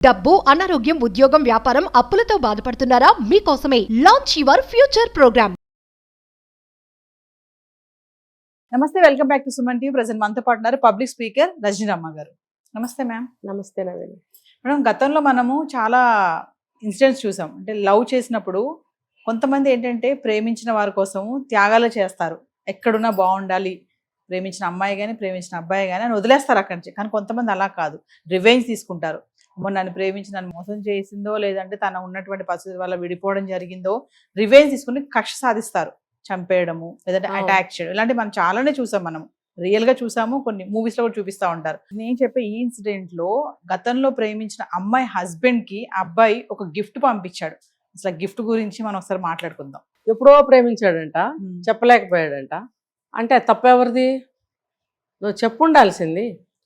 డబ్బు, అనారోగ్యం, ఉద్యోగం, వ్యాపారం, అప్పులతో బాధపడుతున్నారా? మీకోసమే లాంచ్ యువర్ ఫ్యూచర్ ప్రోగ్రామ్. నమస్తే, welcome back to Suman TV. Present మనతో పాటు ఉన్నారు పబ్లిక్ స్పీకర్ రజనీరమ్మ గారు. నమస్తే మ్యామ్. నమస్తే నవీన్. మేడం, గతంలో మనము చాలా ఇన్సిడెంట్స్ చూసాం. అంటే లవ్ చేసినప్పుడు కొంతమంది ఏంటంటే ప్రేమించిన వారి కోసము త్యాగాలు చేస్తారు. ఎక్కడున్నా బాగుండాలి, ప్రేమించిన అమ్మాయి కానీ ప్రేమించిన అబ్బాయి కానీ అని వదిలేస్తారు అక్కడి నుంచి. కానీ కొంతమంది అలా కాదు, రివెంజ్ తీసుకుంటారు. నన్ను ప్రేమించి నన్ను మోసం చేసిందో, లేదంటే తన ఉన్నటువంటి పరిస్థితి వల్ల విడిపోవడం జరిగిందో, రివెంజ్ తీసుకుని కక్ష సాధిస్తారు. చంపేయడము, లేదంటే అటాక్ చేయడం, ఇలాంటి మనం చాలానే చూసాం. మనం రియల్ గా చూసాము, కొన్ని మూవీస్ లో కూడా చూపిస్తా ఉంటారు. నేను చెప్పే ఈ ఇన్సిడెంట్ లో గతంలో ప్రేమించిన అమ్మాయి హస్బెండ్ కి అబ్బాయి ఒక గిఫ్ట్ పంపించాడు. అసలు గిఫ్ట్ గురించి మనం ఒకసారి మాట్లాడుకుందాం. ఎప్పుడో ప్రేమించాడంట, చెప్పలేకపోయాడంట. అంటే తప్పెవరిది? నువ్వు చెప్పుండాల్సింది.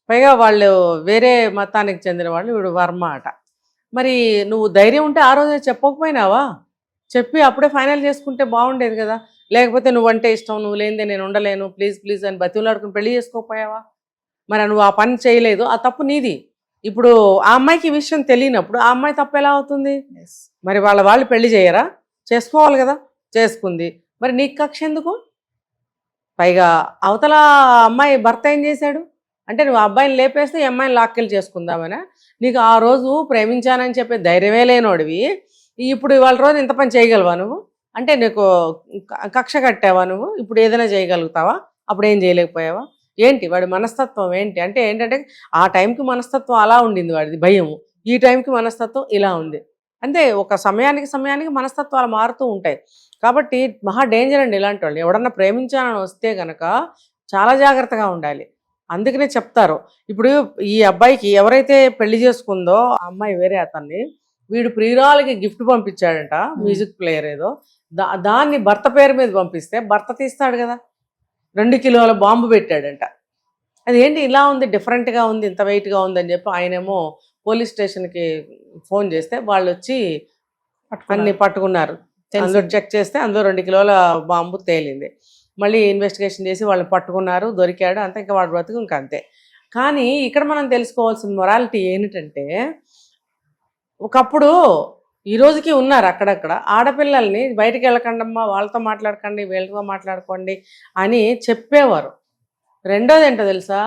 పైగా వాళ్ళు వేరే మతానికి చెందిన వాళ్ళు, వీడు వర్మ అట. మరి నువ్వు ధైర్యం ఉంటే ఆ రోజే చెప్పకపోయినావా? చెప్పి అప్పుడే ఫైనల్ చేసుకుంటే బాగుండేది కదా. లేకపోతే నువ్వంటే ఇష్టం, నువ్వు లేనిదే నేను ఉండలేను, ప్లీజ్ ప్లీజ్ అని బతిమలాడుకుని పెళ్లి చేసుకోకపోయావా? మరి నువ్వు ఆ పని చేయలేదు, ఆ తప్పు నీది. ఇప్పుడు ఆ అమ్మాయికి ఈ విషయం తెలియనప్పుడు ఆ అమ్మాయి తప్పు ఎలా అవుతుంది? మరి వాళ్ళు పెళ్లి చేయరా? చేసుకోవాలి కదా. చేసుకుంది, మరి నీకు కక్ష ఎందుకు? పైగా అవతల అమ్మాయి భర్త ఏం చేశాడు అంటే, నువ్వు అబ్బాయిని లేపేస్తే ఈ అమ్మాయిని లాక్కెళ్ళి చేసుకుందామనా? నీకు ఆ రోజు ప్రేమించానని చెప్పే ధైర్యమే లేనోడివి ఇప్పుడు ఇవాళ రోజు ఇంత పని చేయగలవా నువ్వు? అంటే నీకు కక్ష కట్టావా నువ్వు? ఇప్పుడు ఏదైనా చేయగలుగుతావా? అప్పుడు ఏం చేయలేకపోయావా? ఏంటి వాడి మనస్తత్వం ఏంటి? అంటే ఏంటంటే ఆ టైంకి మనస్తత్వం అలా ఉండింది వాడిది, భయము. ఈ టైంకి మనస్తత్వం ఇలా ఉంది. అంటే ఒక సమయానికి మనస్తత్వాలు మారుతూ ఉంటాయి. కాబట్టి మహా డేంజర్ అండి ఇలాంటి వాళ్ళు. ఎవడన్నా ప్రేమించాలని వస్తే కనుక చాలా జాగ్రత్తగా ఉండాలి. అందుకనే చెప్తారు. ఇప్పుడు ఈ అబ్బాయికి ఎవరైతే పెళ్లి చేసుకుందో ఆ అమ్మాయి వేరే అతన్ని, వీడు ప్రియురాలకి గిఫ్ట్ పంపించాడంట, మ్యూజిక్ ప్లేయర్ ఏదో. దాన్ని భర్త పేరు మీద పంపిస్తే భర్త తీస్తాడు కదా. 2 కిలోల బాంబు పెట్టాడంట. అదేంటి ఇలా ఉంది, డిఫరెంట్గా ఉంది, ఇంత వెయిట్గా ఉందని చెప్పి ఆయనేమో పోలీస్ స్టేషన్కి ఫోన్ చేస్తే వాళ్ళు వచ్చి అన్ని పట్టుకున్నారు. అందులో చెక్ చేస్తే అందులో 2 కిలోల బాంబు తేలింది. మళ్ళీ ఇన్వెస్టిగేషన్ చేసి వాళ్ళని పట్టుకున్నారు, దొరికాడు, అంతే. ఇంకా వాడు బ్రతుకు ఇంకా అంతే. కానీ ఇక్కడ మనం తెలుసుకోవాల్సిన మొరాలిటీ ఏంటంటే, ఒకప్పుడు ఈ రోజుకి ఉన్నారు అక్కడక్కడ ఆడపిల్లల్ని బయటికి వెళ్ళకండమ్మా, వాళ్ళతో మాట్లాడకండి, వీళ్ళతో మాట్లాడుకోండి అని చెప్పేవారు. రెండోది ఏంటో తెలుసా,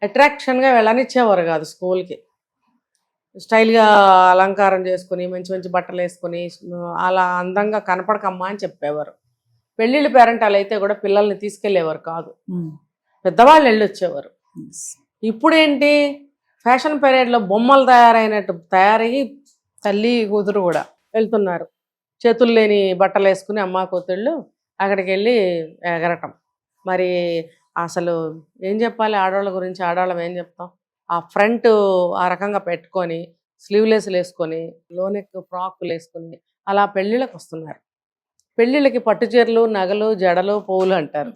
అట్రాక్షన్గా వెళ్ళనిచ్చేవారు కాదు. స్కూల్కి స్టైల్గా అలంకారం చేసుకుని మంచి మంచి బట్టలు వేసుకుని అలా అందంగా కనపడకమ్మా అని చెప్పేవారు. పెళ్ళిళ్ళు పేరెంటాలు అయితే కూడా పిల్లల్ని తీసుకెళ్లేవారు కాదు, పెద్దవాళ్ళు వెళ్ళొచ్చేవారు. ఇప్పుడేంటి, ఫ్యాషన్ పెరేడ్లో బొమ్మలు తయారైనట్టు తయారయ్యి తల్లి కూతురు కూడా వెళ్తున్నారు. చేతులు లేని బట్టలు వేసుకుని అమ్మ కూతుళ్ళు అక్కడికి వెళ్ళి ఎగరటం. మరి అసలు ఏం చెప్పాలి ఆడవాళ్ళ గురించి? ఆడవాళ్ళం ఏం చెప్తాం? ఆ ఫ్రంట్ ఆ రకంగా పెట్టుకొని, స్లీవ్లెస్లు వేసుకొని, లోనెక్ ఫ్రాక్లు వేసుకొని అలా పెళ్ళిళ్ళకి వస్తున్నారు. పెళ్ళిళ్ళకి పట్టు చీరలు, నగలు, జడలు, పువ్వులు అంటారు.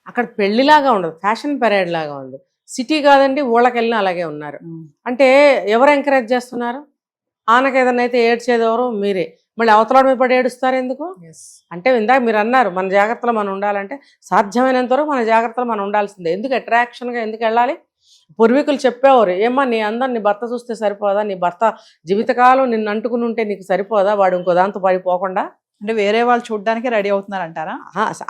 అక్కడ పెళ్లిలాగా ఉండదు, ఫ్యాషన్ పెరేడ్ లాగా ఉంది. సిటీ కాదండి, ఊళ్ళకి వెళ్ళినా అలాగే ఉన్నారు. అంటే ఎవరు ఎంకరేజ్ చేస్తున్నారు? ఆనకు ఏదన్నా అయితే ఏడ్చేది ఎవరు? మీరే. మళ్ళీ అవతల మీద పడి ఏడుస్తారు ఎందుకు? అంటే ఇందాక మీరు అన్నారు మన జాగ్రత్తలో మనం ఉండాలంటే, సాధ్యమైనంత వరకు మన జాగ్రత్తలో మనం ఉండాల్సిందే. ఎందుకు అట్రాక్షన్గా ఎందుకు వెళ్ళాలి? పూర్వీకులు చెప్పేవారు, ఏమ్మా నీ అందరు నీ భర్త చూస్తే సరిపోదా? నీ భర్త జీవితకాలం నిన్ను అంటుకుని ఉంటే నీకు సరిపోదా? వాడు ఇంకో దాంతో పడిపోకుండా. అంటే వేరే వాళ్ళు చూడడానికి రెడీ అవుతున్నారంటారా?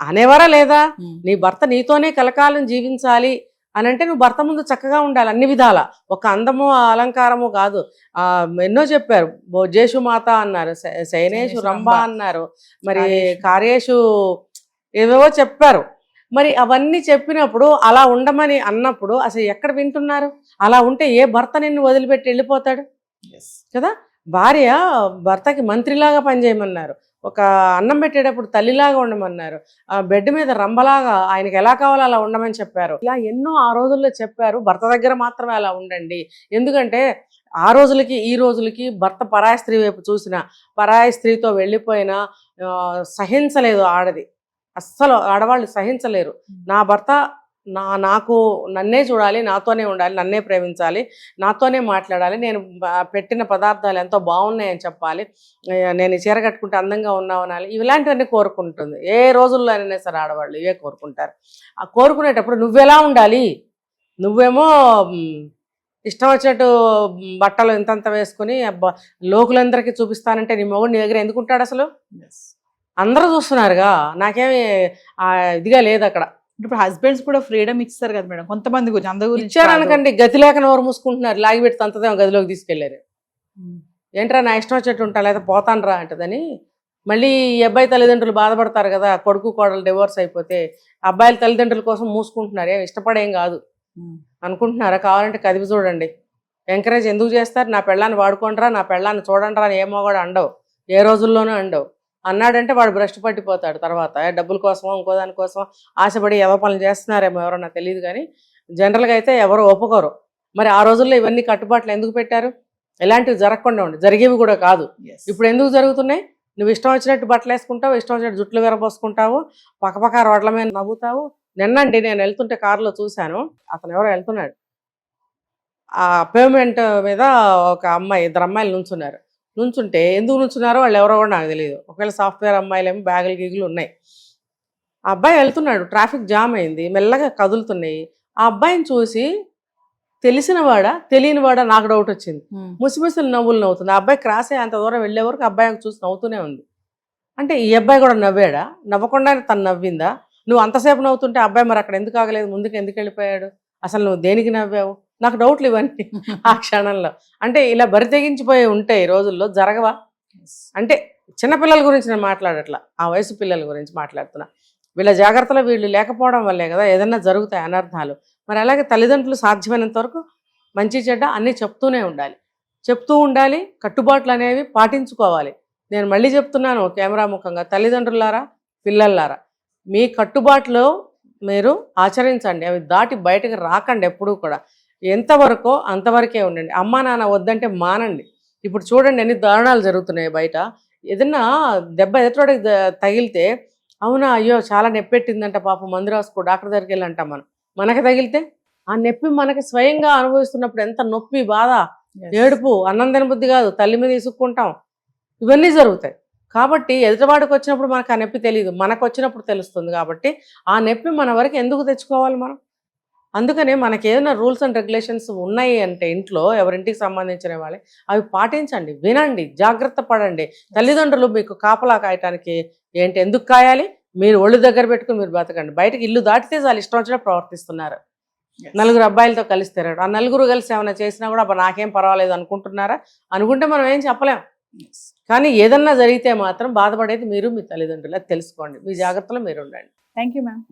అనేవారా లేదా? నీ భర్త నీతోనే కలకాలం జీవించాలి అని అంటే నువ్వు భర్త ముందు చక్కగా ఉండాలి అన్ని విధాల. ఒక అందము అలంకారము కాదు. ఎన్నో చెప్పారు. భోజేషు మాత అన్నారు, శయనేషు రంభ అన్నారు, మరి కార్యేషు ఏవేవో చెప్పారు. మరి అవన్నీ చెప్పినప్పుడు అలా ఉండమని అన్నప్పుడు అసలు ఎక్కడ వింటున్నారు? అలా ఉంటే ఏ భర్త నిన్ను వదిలిపెట్టి వెళ్ళిపోతాడు కదా. భార్య భర్తకి మంత్రిలాగా పనిచేయమన్నారు, ఒక అన్నం పెట్టేటప్పుడు తల్లిలాగా ఉండమన్నారు, బెడ్ మీద రంభలాగా ఆయనకి ఎలా కావాలో అలా ఉండమని చెప్పారు. ఇలా ఎన్నో ఆ రోజుల్లో చెప్పారు. భర్త దగ్గర మాత్రమే అలా ఉండండి. ఎందుకంటే ఆ రోజులకి ఈ రోజులకి భర్త పరాయి స్త్రీ వైపు చూసినా, పరాయి స్త్రీతో వెళ్ళిపోయినా సహించలేదు ఆడది. అస్సలు ఆడవాళ్ళు సహించలేరు. నా భర్త నాకు నన్నే చూడాలి, నాతోనే ఉండాలి, నన్నే ప్రేమించాలి, నాతోనే మాట్లాడాలి, నేను పెట్టిన పదార్థాలు ఎంతో బాగున్నాయని చెప్పాలి, నేను చీర కట్టుకుంటే అందంగా ఉన్నావు అనాలి, ఇలాంటివన్నీ కోరుకుంటుంది. ఏ రోజుల్లో అయినా సరే ఆడవాళ్ళు ఇవే కోరుకుంటారు. ఆ కోరుకునేటప్పుడు నువ్వెలా ఉండాలి? నువ్వేమో ఇష్టం వచ్చినట్టు బట్టలు ఇంతంత వేసుకుని అబ్బా లోకులందరికీ చూపిస్తానంటే నీ మొగుడు నీ దగ్గర ఎందుకు ఉంటాడు అసలు? అందరూ చూస్తున్నారుగా, నాకేమి ఇదిగా లేదు అక్కడ. ఇప్పుడు హస్బెండ్స్ కూడా ఫ్రీడమ్ ఇస్తారు కదా మేడం, కొంతమంది గురించి, అందరి గురించి ఇచ్చారనకండి, గతి లేక నోరు మూసుకుంటున్నారు, లాగిపెట్టి తంతదేమో గదిలోకి తీసుకెళ్లారు. ఏంట్రా నా ఇష్టం వచ్చేట్టు ఉంటా లేదా పోతాను రా అంటదని. మళ్ళీ ఈ అబ్బాయి తల్లిదండ్రులు బాధపడతారు కదా, కొడుకు కోడలు డివోర్స్ అయిపోతే. అబ్బాయిల తల్లిదండ్రుల కోసం మూసుకుంటున్నారు, ఏం ఇష్టపడేం కాదు అనుకుంటున్నారా? కావాలంటే కదివి చూడండి. ఎంకరేజ్ ఎందుకు చేస్తారు? నా పెళ్ళాన్ని వాడుకోండిరా, నా పెళ్ళాన్ని చూడండిరా అని ఏమో కూడా అండవు, ఏ రోజుల్లోనూ అండవు. అన్నాడంటే వాడు భ్రష్టు పట్టిపోతాడు. తర్వాత డబ్బుల కోసమో ఇంకో దానికోసమో ఆశపడి ఏదో పనులు చేస్తున్నారేమో ఎవరన్నా తెలియదు, కానీ జనరల్గా అయితే ఎవరు ఒప్పుకోరు. మరి ఆ రోజుల్లో ఇవన్నీ కట్టుబాట్లు ఎందుకు పెట్టారు? ఇలాంటివి జరగకుండా ఉండి, జరిగేవి కూడా కాదు. ఇప్పుడు ఎందుకు జరుగుతున్నాయి? నువ్వు ఇష్టం వచ్చినట్టు బట్టలు వేసుకుంటావు, ఇష్టం వచ్చినట్టు జుట్లు విరబోసుకుంటావు, పక్కపక్క రోడ్ల మీద నవ్వుతావు. నిన్నండి నేను వెళ్తుంటే కారులో చూశాను, అతను ఎవరో వెళ్తున్నాడు, ఆ పేమెంట్ మీద ఒక అమ్మాయి, ఇద్దరు అమ్మాయిలు నుంచున్నారు. నుంచుంటే ఎందుకు నుంచున్నారో వాళ్ళు ఎవరో కూడా నాకు తెలియదు. ఒకవేళ సాఫ్ట్వేర్ అమ్మాయిలేమో బ్యాగులు గీగులు ఉన్నాయి. ఆ అబ్బాయి వెళ్తున్నాడు, ట్రాఫిక్ జామ్ అయింది, మెల్లగా కదులుతున్నాయి. ఆ అబ్బాయిని చూసి తెలిసినవాడా తెలియనివాడా నాకు డౌట్ వచ్చింది. ముసిముసిలు నవ్వులు నవ్వుతుంది. ఆ అబ్బాయి క్రాస్ అయ్యి అంత దూరం వెళ్ళే వరకు అబ్బాయి చూసి నవ్వుతూనే ఉంది. అంటే ఈ అబ్బాయి కూడా నవ్వాడా? నవ్వకుండానే తను నవ్విందా? నువ్వు అంతసేపు నవ్వుతుంటే అబ్బాయి మరి అక్కడ ఎందుకు ఆగలేదు, ముందుకు ఎందుకు వెళ్ళిపోయాడు? అసలు నువ్వు దేనికి నవ్వావు? నాకు డౌట్లు ఇవన్నీ ఆ క్షణంలో. అంటే ఇలా బరి తెగించిపోయి ఉంటే ఈ రోజుల్లో జరగవా? అంటే చిన్నపిల్లల గురించి నేను మాట్లాడట్లా, ఆ వయసు పిల్లల గురించి మాట్లాడుతున్నా. వీళ్ళ జాగ్రత్తలో వీళ్ళు లేకపోవడం వల్లే కదా ఏదన్నా జరుగుతాయి అనర్థాలు. మరి అలాగే తల్లిదండ్రులు సాధ్యమైనంత వరకు మంచి చెడ్డ అన్నీ చెప్తూ ఉండాలి, కట్టుబాట్లు అనేవి పాటించుకోవాలి. నేను మళ్ళీ చెప్తున్నాను కెమెరా ముఖంగా, తల్లిదండ్రులారా పిల్లలారా, మీ కట్టుబాట్లు మీరు ఆచరించండి, అవి దాటి బయటకు రాకండి. ఎప్పుడూ కూడా ఎంతవరకో అంతవరకే ఉండండి. అమ్మా నాన్న వద్దంటే మానండి. ఇప్పుడు చూడండి ఎన్ని దారుణాలు జరుగుతున్నాయి బయట. ఏదన్నా దెబ్బ ఎదుటోడికి తగిలితే, అవునా అయ్యో చాలా నొప్పెట్టిందంట పాపం మందు రాసుకో డాక్టర్ దగ్గరికి వెళ్ళి అంటాం. మనకి తగిలితే ఆ నొప్పి మనకి స్వయంగా అనుభవిస్తున్నప్పుడు ఎంత నొప్పి, బాధ, ఏడుపు, అన్నం తినబుద్ధి కాదు, తల్లి మీద ఇసుక్కుంటాం, ఇవన్నీ జరుగుతాయి. కాబట్టి ఎదుటివాడికి వచ్చినప్పుడు మనకు ఆ నొప్పి తెలియదు, మనకు వచ్చినప్పుడు తెలుస్తుంది. కాబట్టి ఆ నొప్పి మన వరకు ఎందుకు తెచ్చుకోవాలి మనం? అందుకనే మనకి ఏదైనా రూల్స్ అండ్ రెగ్యులేషన్స్ ఉన్నాయి అంటే ఇంట్లో ఎవరింటికి సంబంధించిన వాళ్ళే అవి పాటించండి, వినండి, జాగ్రత్త పడండి. తల్లిదండ్రులు మీకు కాపలా కాయటానికి ఏంటి, ఎందుకు కాయాలి? మీరు ఒళ్ళు దగ్గర పెట్టుకుని మీరు బతకండి. బయటకు ఇల్లు దాటితే చాలా ఇష్టం వచ్చినట్టు ప్రవర్తిస్తున్నారు. నలుగురు అబ్బాయిలతో కలిసి తిరగడు, ఆ నలుగురు కలిసి ఏమైనా చేసినా కూడా అబ్బా నాకేం పర్వాలేదు అనుకుంటున్నారా? అనుకుంటే మనం ఏం చెప్పలేం. కానీ ఏదన్నా జరిగితే మాత్రం బాధపడేది మీరు, మీ తల్లిదండ్రులు. అది తెలుసుకోండి, మీ జాగ్రత్తలో మీరు ఉండండి. Thank you ma'am.